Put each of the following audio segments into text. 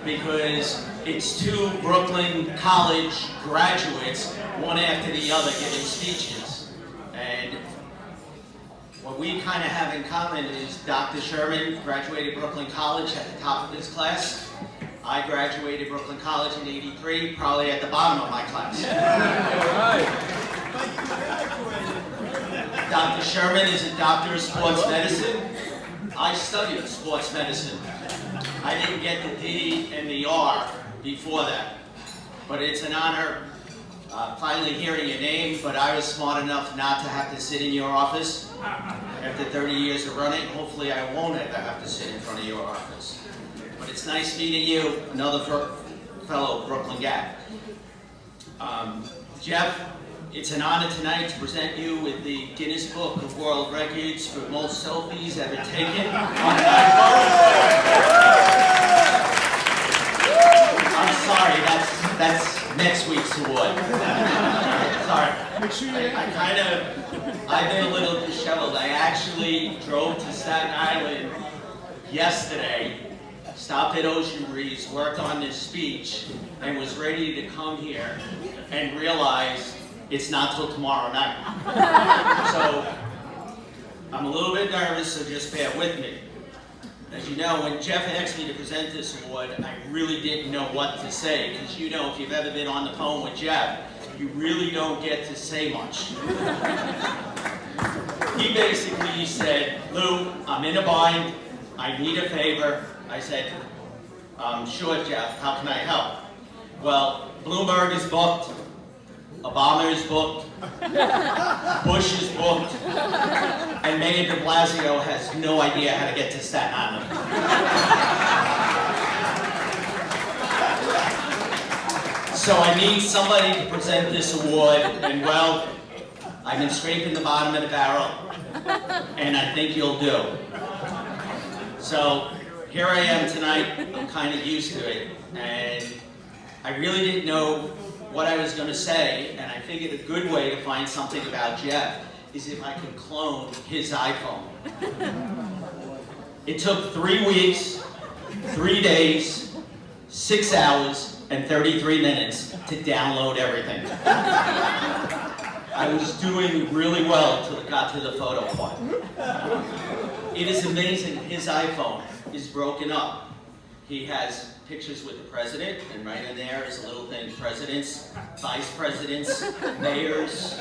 because it's two Brooklyn College graduates, one after the other, giving speeches. And what we kind of have in common is Dr. Sherman graduated Brooklyn College at the top of his class. I graduated Brooklyn College in '83, probably at the bottom of my class. Dr. Sherman is a doctor of sports medicine. I studied sports medicine. I didn't get the D and the R before that, but it's an honor finally hearing your name, but I was smart enough not to have to sit in your office. After 30 years of running, hopefully I won't ever have to sit in front of your office. But it's nice meeting you, another fellow Brooklyn Gap. Jeff, it's an honor tonight to present you with the Guinness Book of World Records for most selfies ever taken on an iPhone. I'm sorry, that's next week's award. Sorry. I've been a little disheveled. I actually drove to Staten Island yesterday, stopped at Ocean Breeze, worked on this speech, and was ready to come here and realized it's not till tomorrow night. So I'm a little bit nervous, so just bear with me. As you know, when Jeff asked me to present this award, I really didn't know what to say, because you know, if you've ever been on the phone with Jeff, you really don't get to say much. He basically said, Lou, I'm in a bind, I need a favor. I said, sure, Jeff, how can I help? Well, Bloomberg is booked, Obama is booked, Bush is booked, and Mayor de Blasio has no idea how to get to Staten Island. So I need somebody to present this award, and well, I've been scraping the bottom of the barrel, and I think you'll do. So here I am tonight. I'm kind of used to it, and I really didn't know what I was going to say, and I figured a good way to find something about Jeff is if I could clone his iPhone. It took 3 weeks, 3 days, 6 hours, and 33 minutes to download everything. I was doing really well until it got to the photo part. It is amazing, his iPhone is broken up. He has pictures with the president, and right in there is a little thing, presidents, vice presidents, mayors,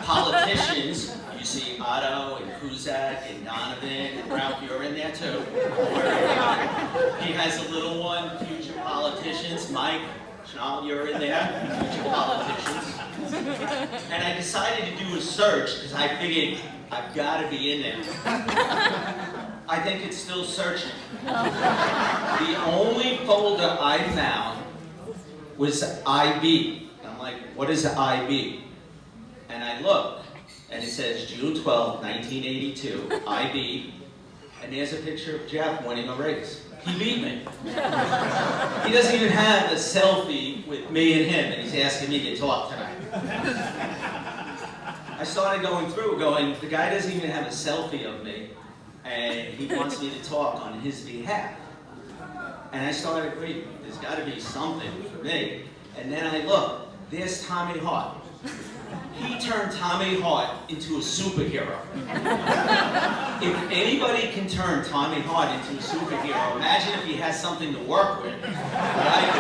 politicians. You see Otto and Kuzak and Donovan and Ralph, you're in there too. He has a little one, future politicians, Mike, Chanel, you're in there, future politicians. And I decided to do a search because I figured I've got to be in there. I think it's still searching. The only folder I found was IB. I'm like, what is IB? And I look, and it says June 12, 1982, IB, and there's a picture of Jeff winning a race. He beat me. He doesn't even have a selfie with me and him, and he's asking me to talk tonight. I started going through, the guy doesn't even have a selfie of me, and he wants me to talk on his behalf. And I started reading, there's got to be something for me. And then I look, there's Tommy Hart. He turned Tommy Hart into a superhero. If anybody can turn Tommy Hart into a superhero, imagine if he has something to work with. Right?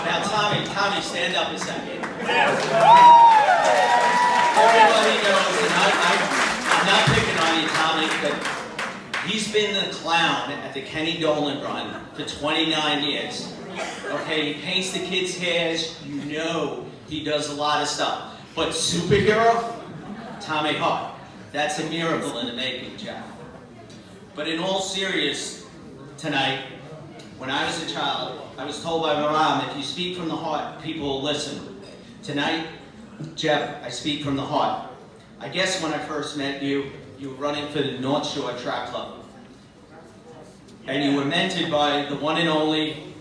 Now Tommy, stand up a second. Everybody knows, and I'm not picking on you, Tommy, but he's been the clown at the Kenny Dolan Run for 29 years. Okay, he paints the kids' hairs, you know he does a lot of stuff. But superhero? Tommy Hart. That's a miracle in the making, Jeff. But in all seriousness, tonight, when I was a child, I was told by my mom, if you speak from the heart, people will listen. Tonight, Jeff, I speak from the heart. I guess when I first met you, you were running for the North Shore Track Club. And you were mentored by the one and only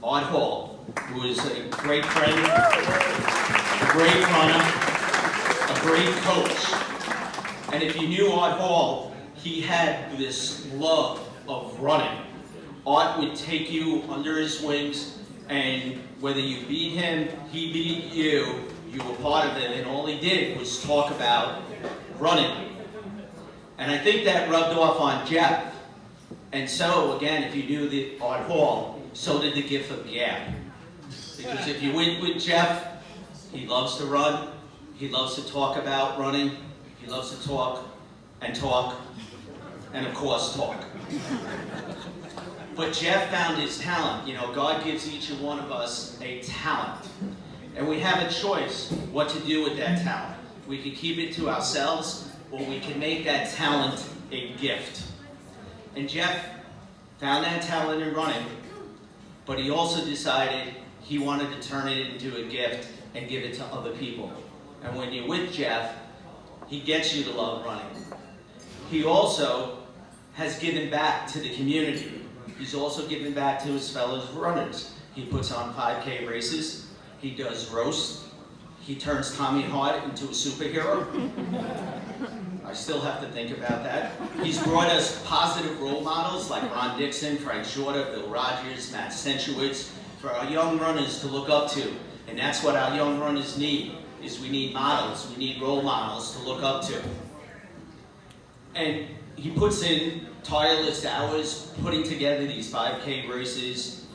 Art Hall, who is a great friend, a great runner, a great coach. And if you knew Art Hall, he had this love of running. Art would take you under his wings, and whether you beat him, he beat you, you were part of it, and all he did was talk about running. And I think that rubbed off on Jeff. And so, again, if you knew the Art Hall, so did the gift of gab. Because if you went with Jeff, he loves to run, he loves to talk about running, he loves to talk, and of course talk. But Jeff found his talent. You know, God gives each and one of us a talent. And we have a choice what to do with that talent. We can keep it to ourselves, or we can make that talent a gift. And Jeff found that talent in running, but he also decided he wanted to turn it into a gift and give it to other people. And when you're with Jeff, he gets you to love running. He also has given back to the community. He's also given back to his fellow runners. He puts on 5K races. He does roasts. He turns Tommy Hart into a superhero. I still have to think about that. He's brought us positive role models like Ron Dixon, Frank Shorter, Bill Rogers, Matt Senchowitz, for our young runners to look up to. And that's what our young runners need, is we need models, we need role models to look up to. And he puts in tireless hours putting together these 5K races.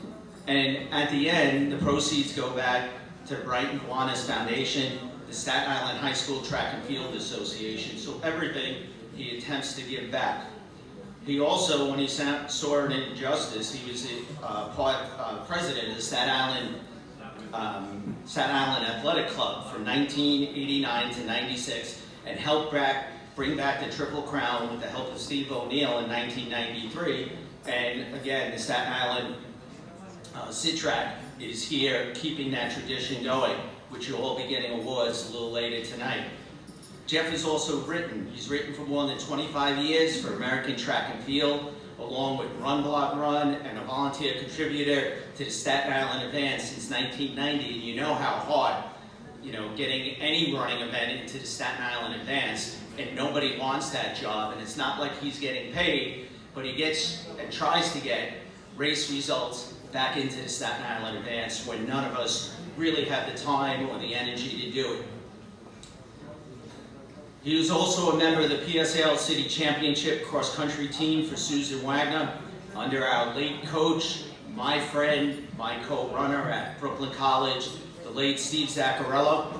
And at the end, the proceeds go back to Brighton Kiwanis Foundation, the Staten Island High School Track and Field Association. So everything he attempts to give back. He also, when he saw an injustice, he was president of the Staten Island Athletic Club from 1989 to 96, and helped bring back the Triple Crown with the help of Steve O'Neill in 1993. And again, the Staten Island SITRAC is here keeping that tradition going, which you'll all be getting awards a little later tonight. Jeff has also written. He's written for more than 25 years for American Track and Field, along with Run Block Run, and a volunteer contributor to the Staten Island Advance since 1990. And you know how hard, you know, getting any running event into the Staten Island Advance, and nobody wants that job. And it's not like he's getting paid, but he gets and tries to get race results back into the Staten Island Advance when none of us really have the time or the energy to do it. He was also a member of the PSAL City Championship cross-country team for Susan Wagner under our late coach, my friend, my co-runner at Brooklyn College, the late Steve Zaccarello.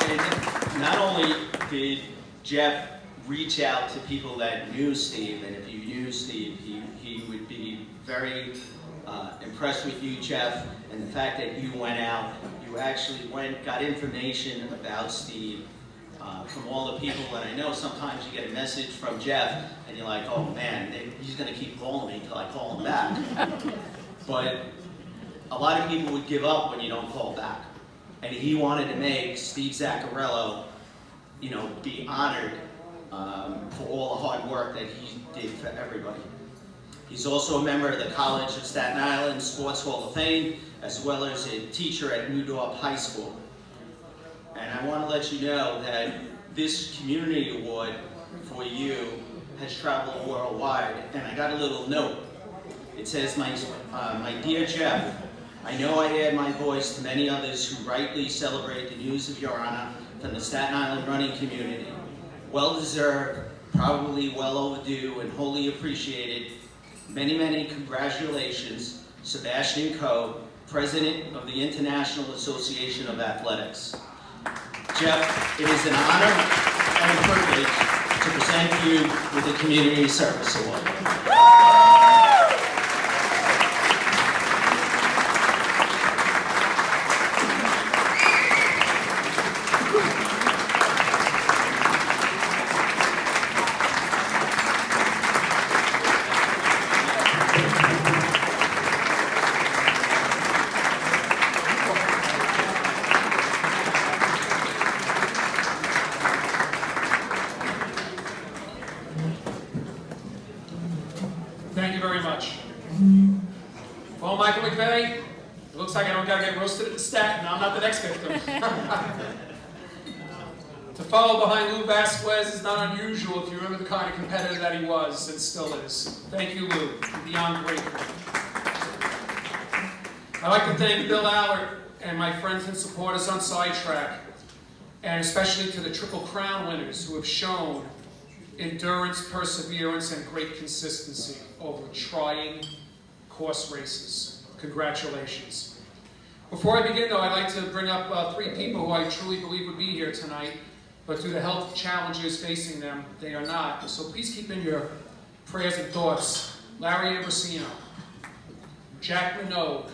And not only did Jeff reach out to people that knew Steve, and if you knew Steve, he would be very impressed with you, Jeff, and the fact that you went out, you actually got information about Steve from all the people. And I know sometimes you get a message from Jeff, and you're like, oh man, he's going to keep calling me until I call him back. But a lot of people would give up when you don't call back. And he wanted to make Steve Zaccarello, you know, be honored for all the hard work that he did for everybody. He's also a member of the College of Staten Island Sports Hall of Fame, as well as a teacher at New Dorp High School. And I want to let you know that this community award for you has traveled worldwide. And I got a little note. It says, my dear Jeff, I know I add my voice to many others who rightly celebrate the news of your honor from the Staten Island running community. Well deserved, probably well overdue, and wholly appreciated. Many, many congratulations, Sebastian Coe, President of the International Association of Athletics. Jeff, it is an honor and a privilege to present you with the Community Service Award. Thank you very much. Well, Michael McVeigh, it looks like I don't gotta get roasted at the Staten. I'm not the next victim. To follow behind Lou Vazquez is not unusual if you remember the kind of competitor that he was and still is. Thank you, Lou. I'm beyond grateful. I'd like to thank Bill Allard and my friends and supporters on SITRAC, and especially to the Triple Crown winners who have shown endurance, perseverance, and great consistency over trying course races. Congratulations. Before I begin, though, I'd like to bring up 3 people who I truly believe would be here tonight, but due to health challenges facing them, they are not. So please keep in your prayers and thoughts Larry Ambrosino, Jack Minogue,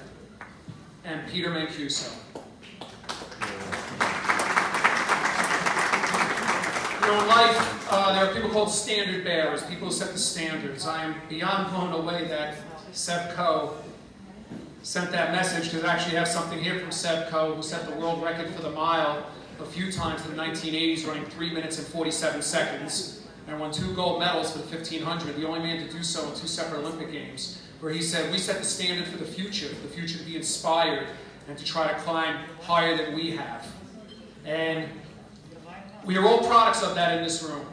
and Peter Mancuso. You know, in life, there are people called standard bearers, people who set the standards. I am beyond blown away that Seb Coe sent that message, because I actually have something here from Seb Coe, who set the world record for the mile a few times in the 1980s, running 3 minutes and 47 seconds, and won 2 gold medals for the 1500, the only man to do so in 2 separate Olympic Games, where he said, we set the standard for the future to be inspired and to try to climb higher than we have. And we are all products of that in this room.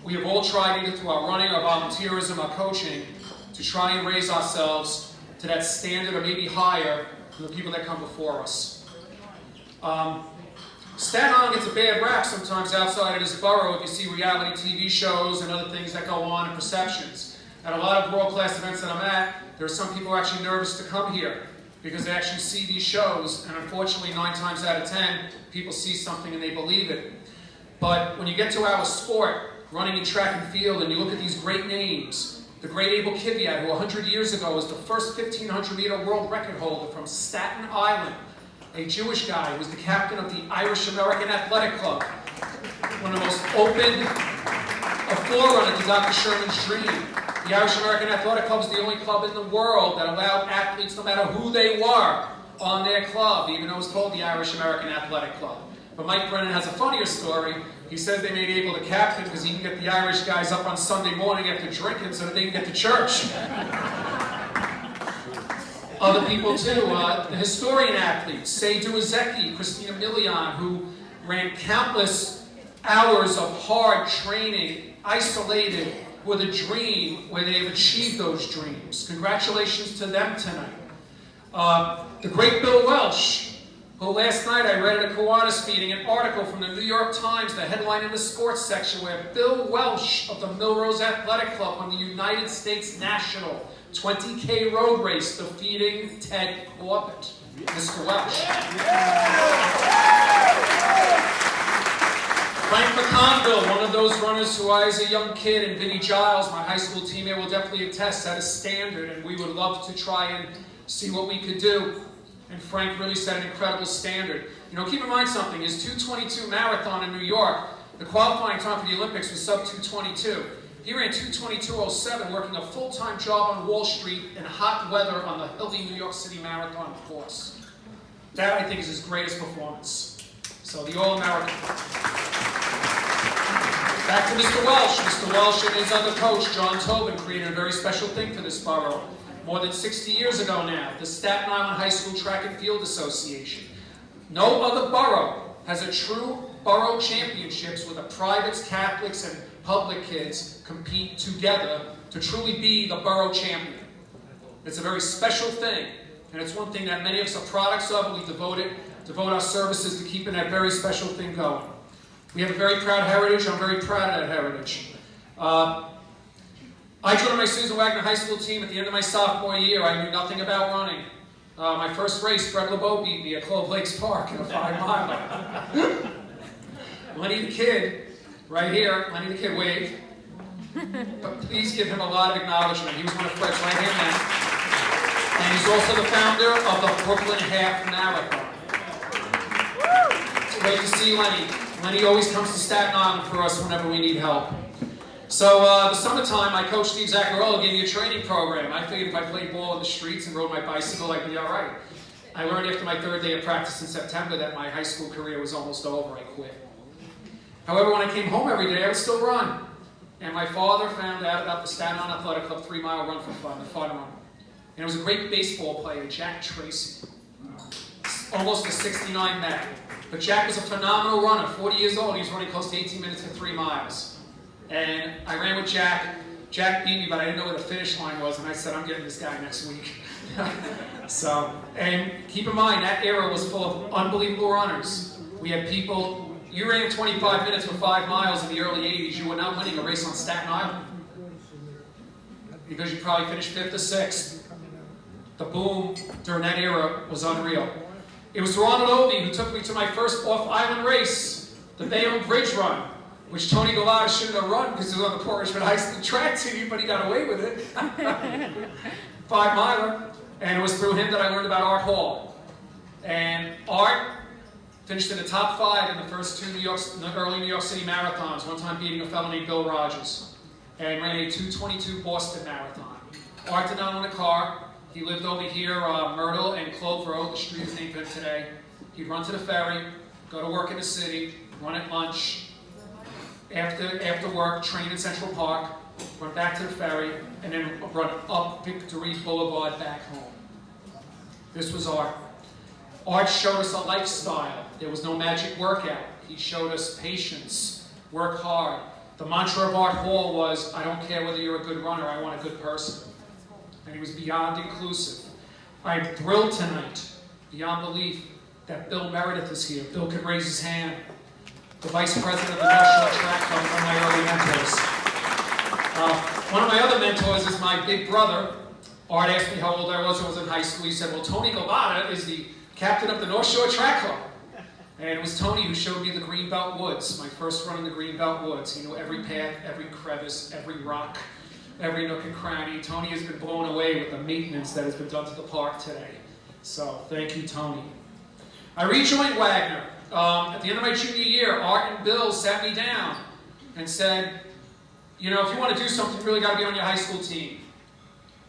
We have all tried, either through our running, our volunteerism, our coaching, to try and raise ourselves to that standard or maybe higher than the people that come before us. Staten Island gets a bad rap sometimes outside of this borough if you see reality TV shows and other things that go on and perceptions. At a lot of world-class events that I'm at, there are some people who are actually nervous to come here because they actually see these shows, and unfortunately 9 times out of 10, people see something and they believe it. But when you get to our sport, running in track and field, and you look at these great names, the great Abel Kiviat, who 100 years ago was the first 1,500-meter world record holder from Staten Island, a Jewish guy who was the captain of the Irish American Athletic Club, one of the most open, a forerunner to Dr. Sherman's dream. The Irish American Athletic Club is the only club in the world that allowed athletes, no matter who they were, on their club, even though it was called the Irish American Athletic Club. But Mike Brennan has a funnier story. He says they made Abel the captain because he can get the Irish guys up on Sunday morning after drinking so that they can get to church. Other people too, the historian athletes, Seydou Ezeki, Christina Milian, who ran countless hours of hard training, isolated, with a dream where they have achieved those dreams. Congratulations to them tonight. The great Bill Welsh, who last night I read at a Kiwanis meeting an article from the New York Times, the headline in the sports section, where Bill Welsh of the Millrose Athletic Club won the United States National 20K road race, defeating Ted Corbett. Mr. Welsh. Frank McConville, one of those runners who I, as a young kid, and Vinnie Giles, my high school teammate, will definitely attest, had a standard, and we would love to try and see what we could do. And Frank really set an incredible standard. You know, keep in mind something, his 2:22 marathon in New York, the qualifying time for the Olympics was sub 2:22. He ran 2:22:07, working a full-time job on Wall Street in hot weather on the hilly New York City Marathon course. That, I think, is his greatest performance. So, the All-American. Back to Mr. Welsh. Mr. Welsh and his other coach, John Tobin, created a very special thing for this borough. More than 60 years ago now, the Staten Island High School Track and Field Association. No other borough has a true borough championships where the privates, Catholics, and public kids compete together to truly be the borough champion. It's a very special thing, and it's one thing that many of us are products of, and we devote our services to keeping that very special thing going. We have a very proud heritage. I'm very proud of that heritage. I joined my Susan Wagner High School team at the end of my sophomore year. I knew nothing about running. My first race, Fred LeBeau beat me at Clove Lakes Park in a 5-miler. Lenny the Kid, right here, Lenny the Kid, wave. But please give him a lot of acknowledgement. He was one of Fred's right-hand men. And he's also the founder of the Brooklyn Half Marathon. It's great to see Lenny. Lenny always comes to Staten Island for us whenever we need help. So, the summertime, my coach, Steve Zaccarello, gave me a training program. I figured if I played ball in the streets and rode my bicycle, I'd be all right. I learned after my 3rd day of practice in September that my high school career was almost over. I quit. However, when I came home every day, I would still run. And my father found out about the Staten Island Athletic Club 3-mile run for fun, the fun run. And it was a great baseball player, Jack Tracy. almost a 69 met. But Jack was a phenomenal runner, 40 years old. He was running close to 18 minutes for 3 miles. And I ran with Jack. Jack beat me, but I didn't know where the finish line was, and I said, I'm getting this guy next week. So, and keep in mind, that era was full of unbelievable runners. We had people, you ran 25 minutes for 5 miles in the early 80s, you were not winning a race on Staten Island. Because you probably finished 5th or 6th. The boom during that era was unreal. It was Ronald Obie who took me to my first off-island race, the Bayonne Bridge Run, which Tony Galata shouldn't have run because he was on the Port Richmond High School track team, but he got away with it. 5-miler. And it was through him that I learned about Art Hall. And Art finished in the top 5 in the first 2 early New York City marathons, one time beating a fellow named Bill Rogers, and ran a 2:22 Boston Marathon. Art did not own a car. He lived over here, Myrtle and Clove Road, the street is named for him today. He'd run to the ferry, go to work in the city, run at lunch, after work, train in Central Park, run back to the ferry, and then run up Victory Boulevard back home. This was Art. Art showed us a lifestyle. There was no magic workout. He showed us patience, work hard. The mantra of Art Hall was, I don't care whether you're a good runner, I want a good person. And he was beyond inclusive. I'm thrilled tonight, beyond belief, that Bill Meredith is here. Bill could raise his hand. The Vice President of the National Track Club, one of my early mentors. One of my other mentors is my big brother. Art asked me how old I was when I was in high school. He said, well, Tony Galata is the captain of the North Shore Track Club. And it was Tony who showed me the Greenbelt Woods, my first run in the Greenbelt Woods. He knew every path, every crevice, every rock, every nook and cranny. Tony has been blown away with the maintenance that has been done to the park today. So, thank you, Tony. I rejoined Wagner. At the end of my junior year, Art and Bill sat me down and said, you know, if you want to do something, you really got to be on your high school team.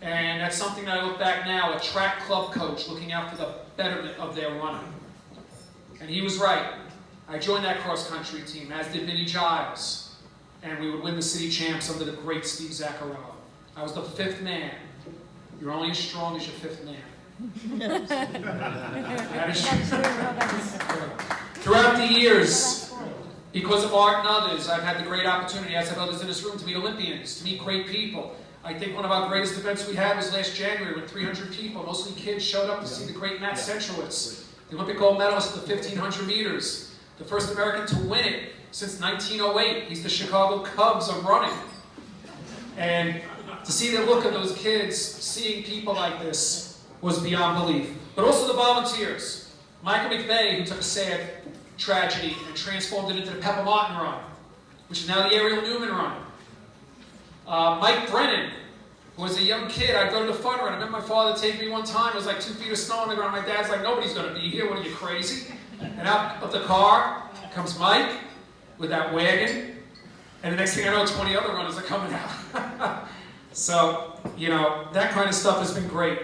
And that's something that I look back now, a track club coach looking out for the betterment of their runner. And he was right. I joined that cross-country team, as did Vinnie Giles. And we would win the city champs under the great Steve Zaccarello. I was the 5th man. You're only as strong as your 5th man. That is true. Throughout the years, because of Art and others, I've had the great opportunity, as have others in this room, to meet Olympians, to meet great people. I think one of our greatest events we had was last January when 300 people, mostly kids, showed up to see the great Matt Centrowitz, the Olympic gold medalist at the 1,500 meters, the first American to win it since 1908. He's the Chicago Cubs of running. And to see the look of those kids, seeing people like this, was beyond belief. But also the volunteers. Michael McVeigh, who took a sad tragedy and transformed it into the Pepper Martin Run, which is now the Ariel Newman Run. Mike Brennan, who was a young kid, I'd go to the fun run. I remember my father taking me one time, it was like 2 feet of snow on the ground. My dad's like, nobody's going to be here, what are you, crazy? And out of the car comes Mike with that wagon, and the next thing I know, 20 other runners are coming out. So, you know, that kind of stuff has been great.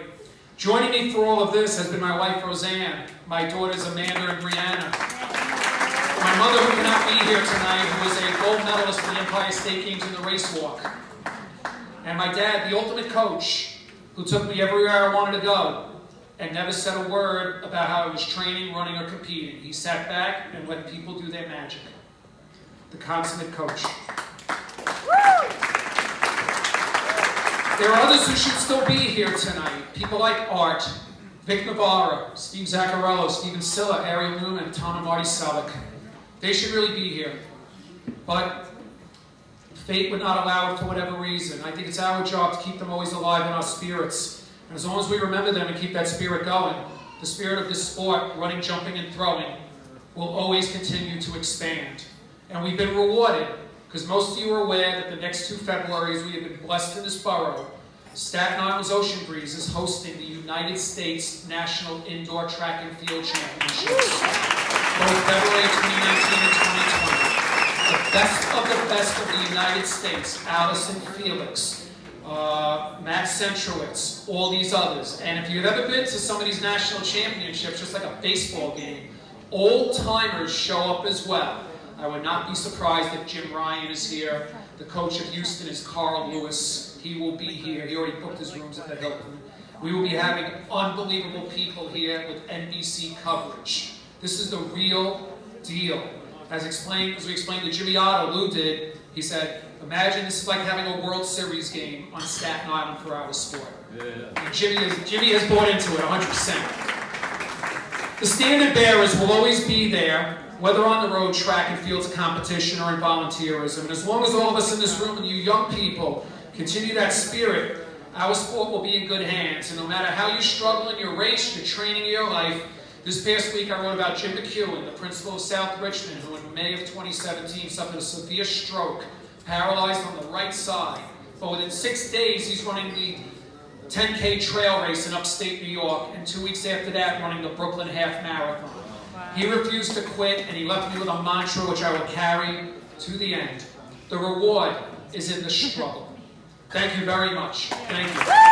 Joining me for all of this has been my wife, Roseanne, my daughters, Amanda and Brianna, my mother, who cannot be here tonight, who was a gold medalist for the Empire State Games in the race walk, and my dad, the ultimate coach, who took me everywhere I wanted to go and never said a word about how I was training, running, or competing. He sat back and let people do their magic. The consummate coach. There are others who should still be here tonight. People like Art, Vic Navarro, Steve Zaccarello, Steven Silla, Ariel Newman, Tom and Marty Selleck. They should really be here. But fate would not allow it for whatever reason. I think it's our job to keep them always alive in our spirits. And as long as we remember them and keep that spirit going, the spirit of this sport, running, jumping, and throwing, will always continue to expand. And we've been rewarded, because most of you are aware that the next 2 Februaries we have been blessed in this borough. Staten Island's Ocean Breeze is hosting the United States National Indoor Track and Field Championships, both February 2019 and 2020. The best of the United States, Allison Felix, Matt Centrowitz, all these others. And if you've ever been to some of these national championships, just like a baseball game, old-timers show up as well. I would not be surprised if Jim Ryan is here. The coach of Houston is Carl Lewis. He will be here. He already booked his rooms at the Hilton. We will be having unbelievable people here with NBC coverage. This is the real deal. As we explained to Jimmy Otto, Lou did, he said, imagine this is like having a World Series game on Staten Island for our sport. And Jimmy has bought into it 100%. The standard bearers will always be there, whether on the road, track and field competition, or in volunteerism. And as long as all of us in this room and you young people continue that spirit, our sport will be in good hands. And no matter how you struggle in your race, your training, your life, this past week I wrote about Jim McEwen, the principal of South Richmond, who in May of 2017 suffered a severe stroke, paralyzed on the right side. But within 6 days, he's running the 10K trail race in upstate New York, and 2 weeks after that, running the Brooklyn Half Marathon. He refused to quit, and he left me with a mantra which I will carry to the end. The reward is in the struggle. Thank you very much. Thank you.